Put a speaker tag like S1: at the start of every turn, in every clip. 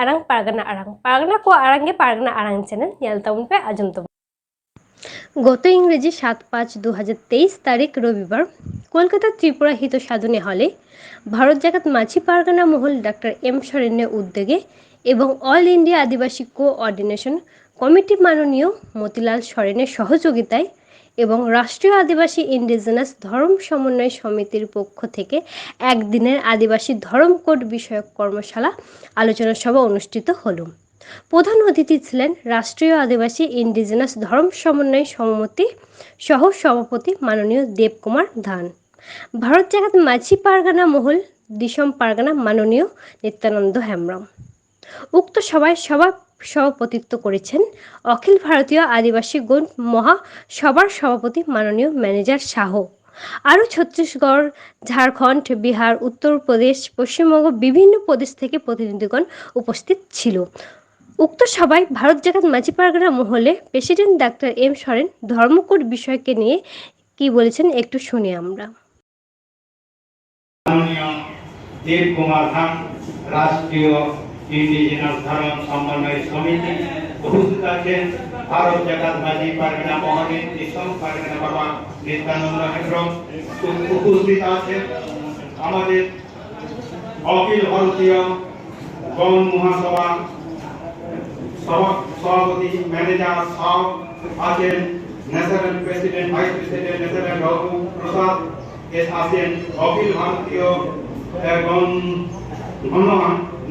S1: arang pargana ko arange pargana arang channel nyel tabun pe ajum tabun। গত ইংরেজি ৭/৫/২০২৩ তারিখ রবিবার কলকাতার ত্রিপুরা হিত সাধনী হলে ভারত জাকাত মাঝি পারগানা মহল ডাক্তার এম সরেনের উদ্যোগে এবং অল ইন্ডিয়া আদিবাসী কোঅর্ডিনেশন কমিটি মাননীয় মতিলাল সরেনের সহযোগিতায় এবং রাষ্ট্রীয় আদিবাসী ইন্ডিজিনাস ধর্ম সমন্বয় সমিতির পক্ষ থেকে একদিনের আদিবাসী ধর্ম কোড বিষয়ক কর্মশালা আলোচনা সভা অনুষ্ঠিত হলো। প্রধান অতিথি ছিলেন রাষ্ট্রীয় আদিবাসী ইন্ডিজিনাস ধর্ম সমন্বয় সমিতি সহ সভাপতি মাননীয় দেবকুমার ধান, ভারত জাকাত মাঝি পারগানা মহল দিসম পারগানা মাননীয় নিত্যানন্দ হেমব্রম। উক্ত সভায় সভাপতিত্ব করেছেন অখিল ভারতীয় আদিবাসী গণ মহাসভার সভাপতি মাননীয় ম্যানেজার শাহ। আরও ছত্তিশগড়, ঝাড়খণ্ড, বিহার, উত্তরপ্রদেশ, পশ্চিমবঙ্গ বিভিন্ন প্রদেশ থেকে প্রতিনিধিগণ উপস্থিত ছিল। উক্ত সভায় ভারত জাকাত মাঝি পারগানা মহলে প্রেসিডেন্ট ডাক্তার এম সরেন ধর্মকোড বিষয়কে নিয়ে কি বলেছেন একটু শুনি আমরা।
S2: দেবকুমার ধান, রাষ্ট্রীয় ইন্ডিজিনাস ধর্ম সমন্বয় সমিতি উপস্থিত আছেন। ভারত জাকাত মাঝি পারগানা মহলের দিসম পারগানা বাবা নিত্যানন্দ হেমব্রম উপস্থিত আছেন। আমাদের অখিল ভারতীয় গণ মহাসভা সভাপতি ম্যানেজার সাহ আছেন। National president, vice president national Raghu Prasad আছেন। অখিল ভারতীয় গণ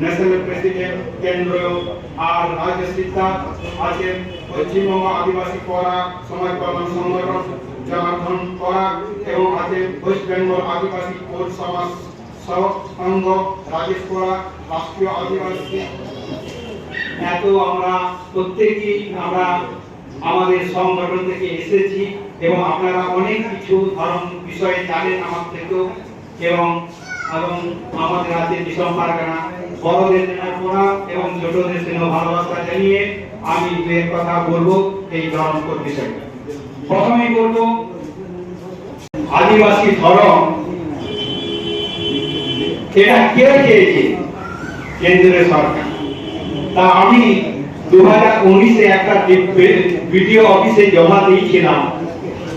S2: ন্যাশনাল প্রেসিডেন্ট কেন্দ্রীয় আর রাজ্য শিক্ষা আছেন। পশ্চিমবঙ্গ আদিবাসী পড়া সমাজ কল্যাণ সংগঠন জনার্দন পড়া এবং আছেন ওয়েস্ট বেঙ্গল আদিবাসী কোর সমাজ সংঘ রাজেশ পড়া, রাষ্ট্রীয় আদিবাসী। এত আমরা প্রত্যেকেই আমরা আমাদের সংগঠন থেকে এসেছি এবং আপনারা অনেক কিছু ধর্ম বিষয়ে জানেন আমার থেকেও এবং আমাদের রাজ্যের দিসম পারগানা বড়দের পড়া এবং ছোটদের স্নেহ ভালোবাসা জানিয়ে আমি এর কথা বলবো এই ধর্ম কোড বিষয়ে। প্রথমেই বলবো আদিবাসী ধর্ম এটা কে চেয়েছে? কেন্দ্রের সরকার। তা আমি 2019-এ একটা ভিডিও অফিসে জমা দিয়েছিলাম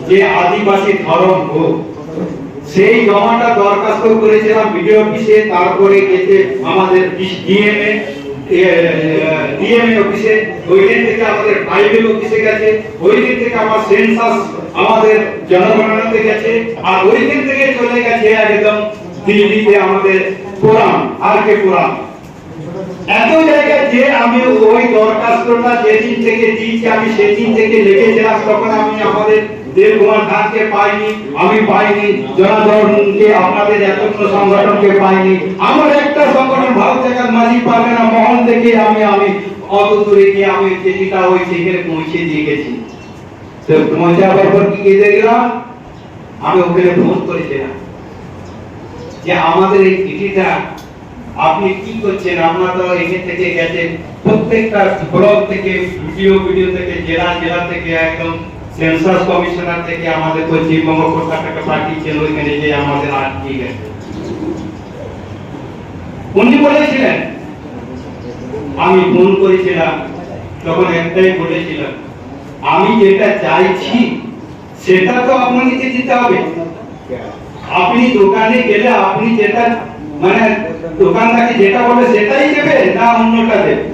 S2: যে আদিবাসী ধর্ম হোক। সেই জমাটা দরখাস্ত করেছিলাম ভিডিও অফিসে, তারপরে গেছে আমাদের ডিএমএ অফিসে, ওইখান থেকে আমাদের ট্রাইবেল অফিসে গেছে, ওইখান থেকে আমার সেন্সাস আমাদের জনগণনাতে গেছে, আর ওইখান থেকে চলে গেছে একদম দিল্লিতে আমাদের পুরাণ আর কে পুরাণ। এত জায়গায় যে আমি ওই দরখাস্তটা যেদিন থেকে দিয়েছি আমি সেদিন থেকে লিখেছিলাম, তখন আমি আমাদের দেবকুমার ধানকে পাইনি, আমি পাইনি জনার্দনকে, আপনাদের এতগুলো সংগঠনকে পাইনি। আমার একটা সংগঠন ভারত জাকাত মাঝি পারগানা মহল থেকে আমি অত দূরে গিয়ে আমি চিঠিটা ওই সেখানে পৌঁছে দিয়ে গেছি। তো পৌঁছাবার পর কি দেখলাম, আমি ওখানে ফোন করেছিলাম যে আমাদের এই চিঠিটা আপনি কি করছেন? আপনারা তো এখান থেকে গেছেন প্রত্যেকটা ব্লক থেকে, ভিডিও থেকে, জেলা থেকে, একদম সেন্সাস কমিশনার থেকে আমাদের পশ্চিমবঙ্গ কর্ণাটক পাঠিয়েছেন ওইখানে যে আমাদের আর কি গেছে। উনি বলেছিলেন, আমি ফোন করেছিলাম তখন একটাই বলেছিলাম, আমি যেটা চাইছি সেটা তো আপনাকে দিতে হবে। আপনি দোকানে গেলে আপনি যেটা মানে দোকানদারকে যেটা বলে সেটাই দেবে না অন্যটা দেবে?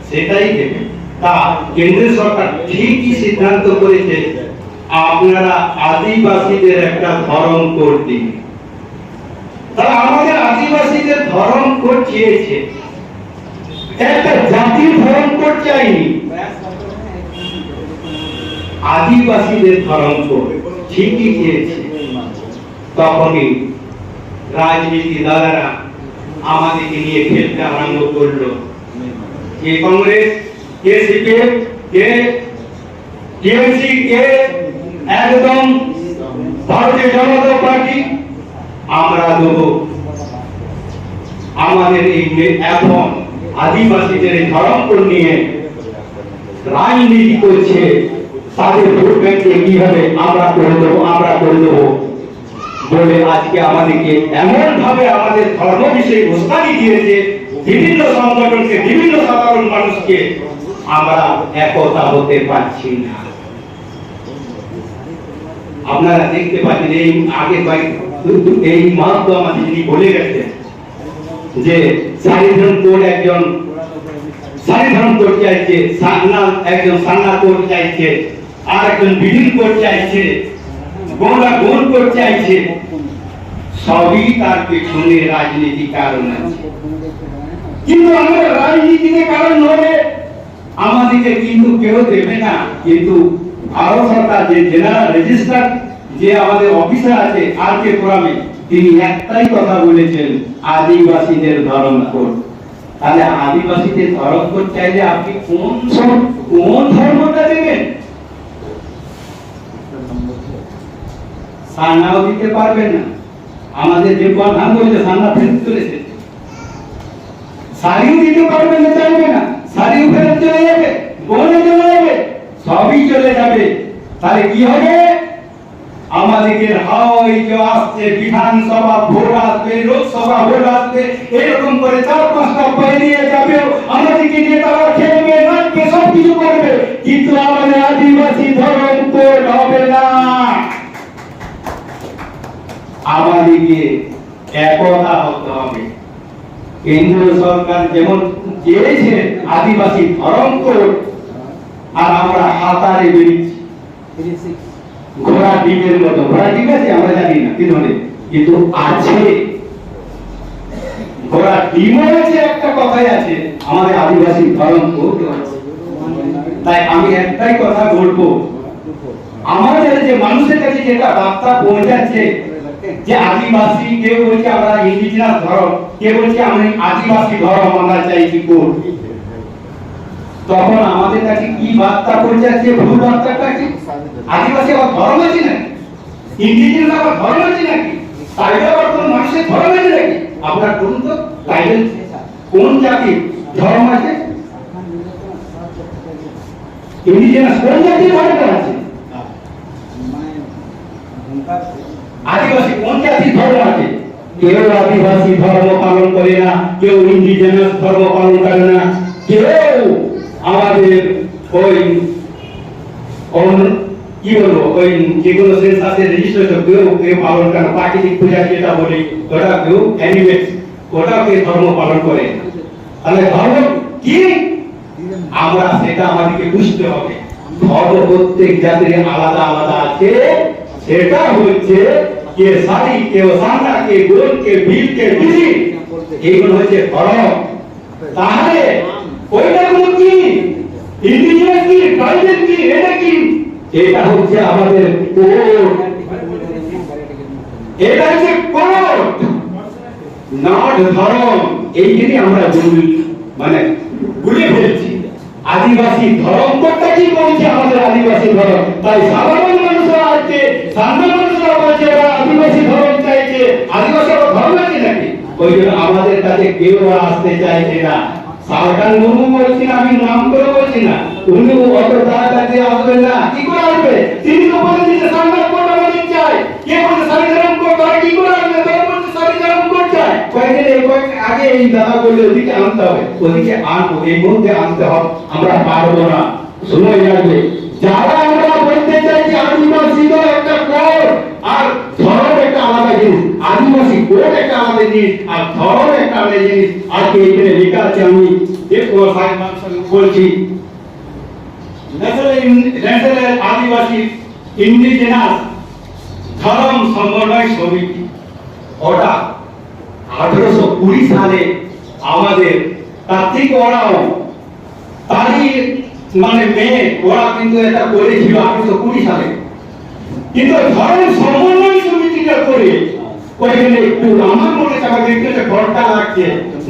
S2: সেটাই দেবে। তা কেন্দ্র সরকার ঠিকই সিদ্ধান্ত করেছে আপনারা আদিবাসীদের একটা ধর্ম কোড দিন। তারা আমাদের আদিবাসীদের ধর্ম কোড চেয়েছে, একটা জাতির ধর্ম কোড চাইনি, আদিবাসীদের ধর্ম কোড ঠিকই চেয়েছে। তখনই রাজনীতি দলেরা আমাদেরকে নিয়ে খেলতে আরম্ভ করলো। কে কংগ্রেস, কে সিপিএম, কে টিএমসি, কে একদম ভারতীয় জনতা পার্টি। আমরা দেবো আমাদের এই এখন আদিবাসীদের ধর্ম নিয়ে রাজনীতি করছে, তাদের ভোট ব্যাংকে কিভাবে আমরা করে দেবো বলে আজকে আমাদেরকে এমন ভাবে আমাদের ধর্ম বিষয়ে উস্কানি দিয়েছে বিভিন্ন সংগঠনকে, বিভিন্ন সাধারণ মানুষকে আমরা একতা হতে পারছি না। আপনারা দেখতে পাচ্ছেন এই আগে এই মাত্র আমাদের যিনি বলে গেছেন যে সারিধরন কোড একজন সারিধরন কোড চাইছে, একজন সান্না কোড চাইছে, আর একজন বিধিন কোড চাইছে, গোলা গোল কোড চাইছে। সবই তার পেছনে রাজনীতি কারণ আছে। কিন্তু আমরা রাজনীতিতে কারণ হবে আমাদেরকে কিন্তু কেউ দেবে না। কিন্তু ভারত সরকার যে জেনারেল রেজিস্ট্রার যে আমাদের অফিসার আছে আর কে পুরামে, তিনি একটাই কথা বলেছেন, আদিবাসীদের ধর্ম কোড। তাহলে আদিবাসীদের ধর্ম কোড চাইলে আপনি কোন ধর্মটা দেবেন? সান্নাও দিতে পারবেন না। আমাদের যে প্রধান বলছে সান্না ফেরত চলেছে, শাড়িও দিতে পারবেন না, চাইবে না, শাড়িও ফেরত চলে যাবে, বনে চলে যাবে, সবই চলে যাবে। তাহলে কি হবে? আমাদেরকে হয়তো আসছে বিধানসভা ভোট আসবে, লোকসভা ভোট আসবে, এরকম করে 4-5টা পেরিয়ে যাবে, আমাদেরকে নিয়ে তারা খেলবে, নাচবে, সব কিছু করবে, কিন্তু আমাদের আদিবাসী ধর্ম কোড হবে না। আমাদেরকে একতা হতে হবে। কেন্দ্র সরকার যেমন চেয়েছে আদিবাসী ধর্ম কোড, আর আমরা হাতারে বেরিয়েছি ঘোড়া ডিমের মতো। ঘোড়া ডিম আছে আমরা জানি না কি ধরনের, কিন্তু আছে ঘোড়া ডিমও আছে। একটা কথাই আছে, আমাদের আদিবাসী ধর্ম কোড আছে। তাই আমি একটাই কথা বলবো, আমাদের যে মানুষের কাছে যেটা বার্তা পৌঁছাচ্ছে যে আদিবাসী, কেউ বলছে আমরা ইন্ডিজিনাস ধর্ম, কেউ বলছে আমি আদিবাসী ধর্ম আমরা চাইছি কোড, তখন আমাদের কাছে কি বার্তা পৌঁছাচ্ছে? ভুল বার্তাটা কি? আদিবাসী আবার ধর্ম আছে নাকি? ইন্ডিজিনাস আবার ধর্ম আছে নাকি? তাইলে আবার কোন মানুষের ধর্ম আছে নাকি? আপনারা বলুন তো, তাইলে কোন জাতির ধর্ম আছে? ইন্ডিজিনাস কোন জাতির ধর্ম আছে? আদিবাসী কোন জাতির ধর্ম আছে? কেউ আদিবাসী ধর্ম পালন করে না, কেউ ইন্ডিজিনাস ধর্ম পালন করে না, কেউ আমাদের ওই কি বলবো ওই যেগুলো সেন্সাসের রেজিস্ট্রেশন কেউ পালন করে, প্রাকৃতিক পূজা যেটা বলি ওটা কেউ অ্যানিমেটস, ওটা কেউ ধর্ম পালন করে। তাহলে ধর্ম কি? আমরা সেটা আমাদেরকে বুঝতে হবে। ধর্ম প্রত্যেক জাতির আলাদা আলাদা আছে। সেটা হচ্ছে কে সারি, কেউ সান্না, কে গোল, কে ভিল, কে বিলি, এইগুলো হচ্ছে ধর্ম। তাহলে ওইটা গুলো কি? ইন্ডিজিনাস কি, ট্রাইবাল কি, এটা কি? এটা হচ্ছে আমাদের কোড, এটা হচ্ছে কোড, নট ধর্ম। এইখানে আমরা মানে ভুলে ফেলছি। আদিবাসী ধর্ম কোডটা কি বলছে? আমাদের আদিবাসী ধর্ম। তাই সাধারণ মানুষরা আছে, সাধারণ মানুষরা বলছে ওরা আদিবাসী ধর্ম চাইছে, আদিবাসী ধর্ম আছে নাকি? ওই জন্য আমাদের কাছে কেউ আসতে চাইছে না। সরকার মুর্মু বলছি না, আমি নাম করে বলছি না, উনি অত তাড়াতাড়ি আসবেন না। কি করে আসবে? তিনি তো বলেছেন যে সাংবাদ কোড আমাদের চাই। কে বলছে সারিধরন কোড? তারা কি করে আসবে? তারা বলছে সারিধরন কোড চাই। কয়েকদিন আগে এই দাদা বললে ওদিকে আনতে হবে, ওদিকে আনবো, এই মুহূর্তে আনতে হবে আমরা পারবো না, সময় লাগবে। যারা আমরা বলতে চাইছি আদিবাসীদের একটা কোড আর ধর্ম একটা আলাদা জিনিস, আদিবাসী কোড একটা আলাদা জিনিস আর ধর্ম একটা আলাদা জিনিস। আজকে এখানে লেখা আছে, আমি বলছি ন্যাশনাল আদিবাসী ইন্ডিজিনাস ধর্ম সমন্বয় সমিতি, ওটা 1820 সালে আমাদের কার্তিক ওরাও তারই মানে মেয়ে ওরা কিন্তু এটা করেছিল 1820 সালে। কিন্তু ধর্ম সমন্বয় সমিতিটা করে ওইখানে একটু আমার মনে চাপা দেখতে ঘরটা লাগছে।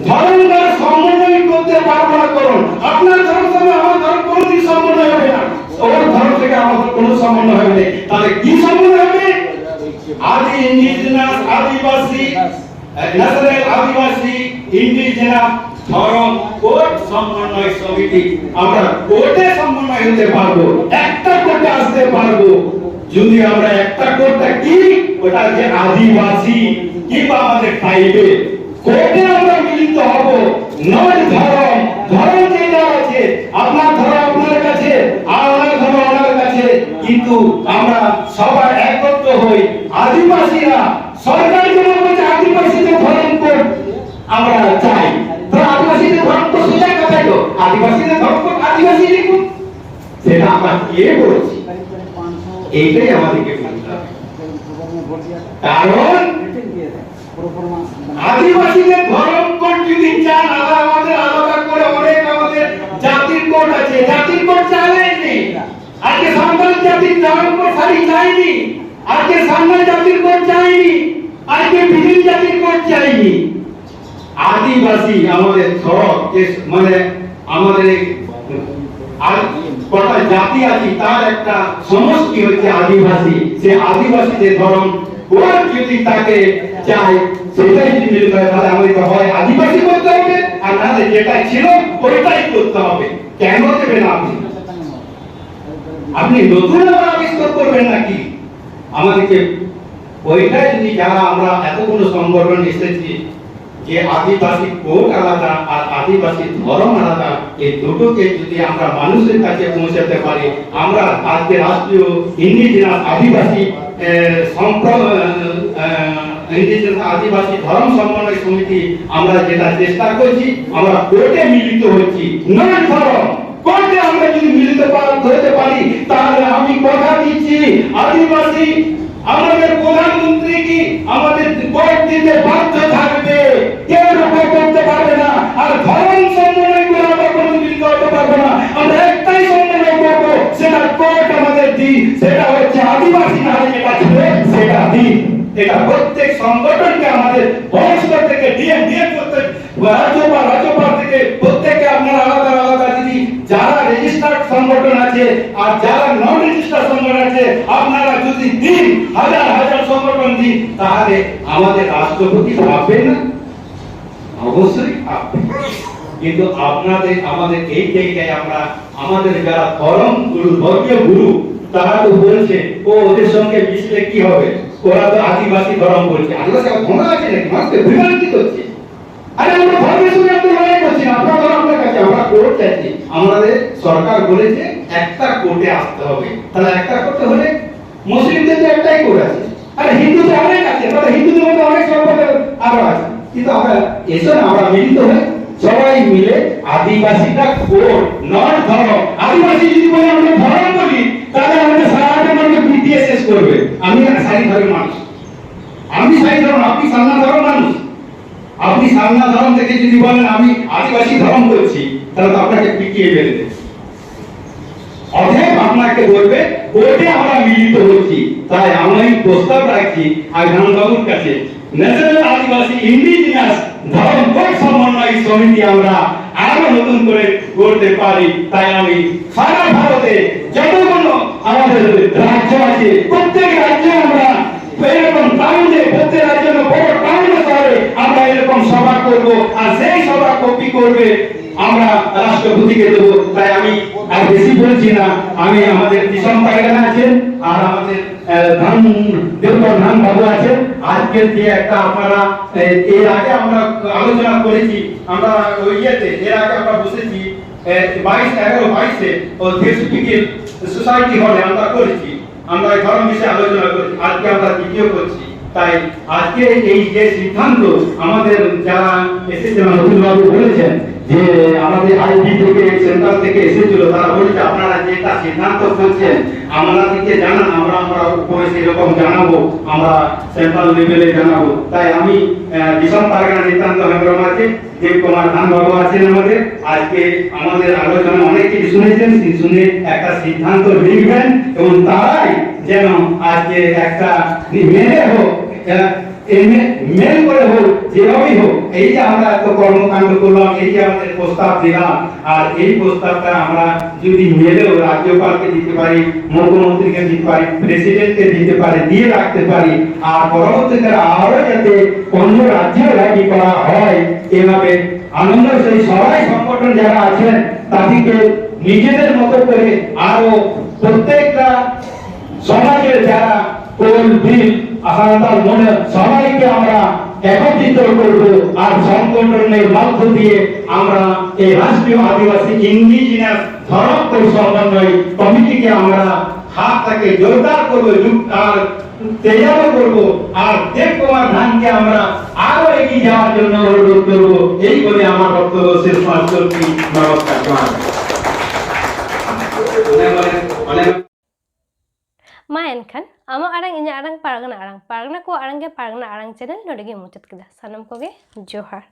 S2: ধর্ম দ্বারা সমন্বয় করতে পারবো না, করুন আপনার ধর্ম সঙ্গে আমার ধর্ম কোনোদিন সমন্বয় হবে না, ওর ধর্ম থেকে আমাদের কোনো সমন্বয় হবে না। তাহলে কি সমন্বয় হবে? আদি ইন্ডিজিনাস আদিবাসী ন্যাশনাল আদিবাসী ইন্ডিজিনাস ধর্ম কোড সমন্বয় সমিতি। আমরা কোডে সমন্বয় হতে পারবো, একটা কোডে আসতে পারবো যদি আমরা একটা কোডটা কি, ওটা যে আদিবাসী কিংবা আমাদের ট্রাইবে কোডে আমরা মিলিত হব। নয় ধরম, ধরম যেটা আছে আপনার ধরম আপনার কাছে আর ওনার ধরম ওনার কাছে, কিন্তু আমরা সবাই একত্র হই। আদিবাসীরা সরকার যেন বলছে আদিবাসীদের ধরম কোড আমরা চাই, তো আদিবাসীদের ধরম কোড সোজা কথা তো আদিবাসীদের ধরম কোড আদিবাসী লিখুন, সেটা আমরা কে বলছি? এইটাই আমাদেরকে বলতে হবে। কারণ আদিবাসীদের ধর্ম কোড যদি চান, আমাদের আলাদা করে অনেক আমাদের জাতির কোড আছে, জাতির কোড চাইনি। আজকে সান্তাল জাতির ধর্ম কোড খালি চাইনি, আজকে সান্তাল জাতির কোড চাইনি, আজকে বিভিন্ন জাতির কোড চাইনি। আদিবাসী আমাদের ধর্ম মানে আমাদের আর কটা জাতি আছে তার একটা সমষ্টি হচ্ছে আদিবাসী। সে আদিবাসীদের ধর্ম কোন যদি তাকে চাই সেটাই যদি মিলিত হয়, তাহলে আমাদেরকে হয় আদিবাসী করতে হবে, আর নাহলে যেটা ছিল ওইটাই করতে হবে। কেন দেবেন আপনি? আপনি নতুন আবার আবিষ্কার করবেন নাকি? আমাদেরকে ওইটাই যদি, যারা আমরা এতগুলো সংগঠন এসেছি যে আদিবাসী কোড আলাদা আর আদিবাসী ধর্ম আলাদা, এই দুটোকে যদি আমরা মানুষের কাছে পৌঁছাতে পারি, আমরা আজকে রাষ্ট্রীয় ইন্ডিজিনাস আদিবাসী আদিবাসী ধর্ম সমন্বয় সমিতি আমরা যেটা চেষ্টা করছি, আমরা কোর্টে মিলিত হচ্ছি। নয় ধর্ম কোর্টে আমরা যদি মিলিত হতে পারি, তাহলে আমি কথা দিচ্ছি আদিবাসী আমাদের প্রধানমন্ত্রী কি আমাদের কোর্ট দিতে বাধ্য থাকবে, কেউ রক্ষা করতে পারবে না। আর ধর্ম সমন্বয় করে আমরা কোনো মিলিত হতে পারবো না, আমরা একটাই সমন্বয় করবো, সেটা কোর্ট আমাদের দিন, সেটা হচ্ছে আদিবাসী নারী যেটা ছিল সেটা দিন। এটা প্রত্যেক সংগঠনকে আমাদের বংশধর থেকে ডিএম করতে রাজ্যপাল থেকে প্রত্যেককে আপনারা আলাদা আলাদা যদি যারা রেজিস্টার্ড সংগঠন আছে আর যারা নন রেজিস্টার্ড সংগঠন আছে, আপনারা যদি দিন হাজার হাজার সংগঠন দিন, তাহলে আমাদের রাষ্ট্রপতি ভাববেন না? অবশ্যই ভাববেন। কিন্তু আপনাদের আমাদের এই জায়গায় আমরা আমাদের যারা ধর্ম গুরু ধর্মীয় গুরু তারা তো বলছে ও ওদের সঙ্গে মিশলে কি হবে, ওরা তো আদিবাসী ধর্ম বলছে। আদিবাসী ধর্ম আছে নাকি? মানুষকে বিভ্রান্তি করছে। আরে আমরা ধর্মের সঙ্গে একটা লড়াই করছি না, আপনার ধর্ম আপনার কাছে, আমরা কোর্ট চাইছি। আমাদের সরকার বলেছে একটা কোর্টে আসতে হবে, তাহলে একটা করতে হলে মুসলিমদের তো একটাই কোর্ট আছে, আর হিন্দুদের অনেক আছে, তাহলে হিন্দুদের মধ্যে অনেক সম্পর্ক আরো আছে। কিন্তু আমরা এসো না, আমরা মিলিত হয়ে সবাই মিলে আদিবাসীটা কোর্ট নয় ধর্ম। আদিবাসী যদি বলে আমরা ধর্ম বলি, তাহলে আমাদের সারাটা মানুষ বিদ্যে শেষ করবে। আমি সারি ধর্মের মানুষ, আমি সারি ধর্ম, আপনি সান্না ধর্ম মানুষ। আপনি সান্না ধর্ম থেকে যদি বলেন আমি আদিবাসী ধর্ম করছি, তাহলে তো আপনাকে পিটিয়ে ফেলে দেবে। অতএব আপনাকে বলবে কোর্টে আমরা মিলিত হচ্ছি। তাই আমি প্রস্তাব রাখছি আইধান বাবুর কাছে, ন্যাশনাল আদিবাসী ইন্ডিজিনাস ধর্ম কোড সমন্বয় সমিতি আমরা আরো নতুন করে করতে পারি। তাই আমি সারা ভারতে যতগুলো আমাদের রাজ্য আছে, প্রত্যেক রাজ্যে আমরা এরকম টাউনে, প্রত্যেক রাজ্যের বড় টাউনে শহরে আমরা এরকম সভা করব, আর সেই সভা কপি করবে আমরা রাষ্ট্রপতিকে দেবো। তাই আমি আর বেশি বলছি না, আমি আমাদের কিষণ পায়খানা আছেন আর আমাদের ধান বাবু আছে। আজকে যে একটা আপনারা এর আগে আমরা আলোচনা করেছি, আমরা ওই ইয়েতে এর আগে আমরা বসেছি 22 ও দেশপিকের সোসাইটি হলে আমরা করেছি, আমরা এই ধর্ম বিষয়ে আলোচনা করেছি। আজকে আমরা দ্বিতীয় করছি। তাই আজকে এই যে সিদ্ধান্ত আমাদের যারা এসেছেন, নতুন বাবু বলেছেন যে আমাদের আইপি থেকে সেন্ট্রাল থেকে এসেছিল, তারা বলেছে আপনারা যেটা সিদ্ধান্ত করছেন আমাদেরকে জানান, আমরা উপরে সেরকম জানাবো, আমরা সেন্ট্রাল লেভেলে জানাবো। তাই আমি কিষণ পারগানা নিতান্ত হেমব্রম আছে, দেব কুমার ধান বাবু আছেন আমাদের, আজকে আমাদের আলোচনা অনেক কিছু শুনেছেন, শুনে একটা সিদ্ধান্ত লিখবেন এবং তারাই যেন আজকে একটা মেনে হোক, মেল করে হোক, যেভাবেই হোক। এই যে আমরা এত কর্মকাণ্ড করলাম, এই যে আমাদের প্রস্তাব দিলাম, আর এই প্রস্তাবটা আমরা যদি মেলেও রাজ্যপালকে দিতে পারি, মুখ্যমন্ত্রীকে দিতে পারি, প্রেসিডেন্টকে দিতে পারি, দিয়ে রাখতে পারি, আর পরবর্তীকালে আরো যাতে অন্য রাজ্যে লাগি করা হয়, এভাবে আনন্দ সেই সবাই সংগঠন যারা আছেন তাদেরকে নিজেদের মতো করে আরো প্রত্যেকটা সমাজের যারা কোল বিল আসান্তাল মনে সবাইকে আমরা একত্রিত করব আর সংগঠনের মধ্য দিয়ে আমরা এই রাষ্ট্রীয় আদিবাসী ইন্ডিজিনাস ধর্ম সমন্বয় কমিটিকে আমরা হাতটাকে জোরদার করবো আর তেজারও করবো আর দেবকুমার ধানকে আমরা আরো এগিয়ে যাওয়ার জন্য অনুরোধ করবো। এই বলে আমার বক্তব্য শেষ করছি। নমস্কার।
S1: Ma enkhan ama arang inya arang paragana ko arang ge paragana arang channel nodege muchat kida sanam koge johar.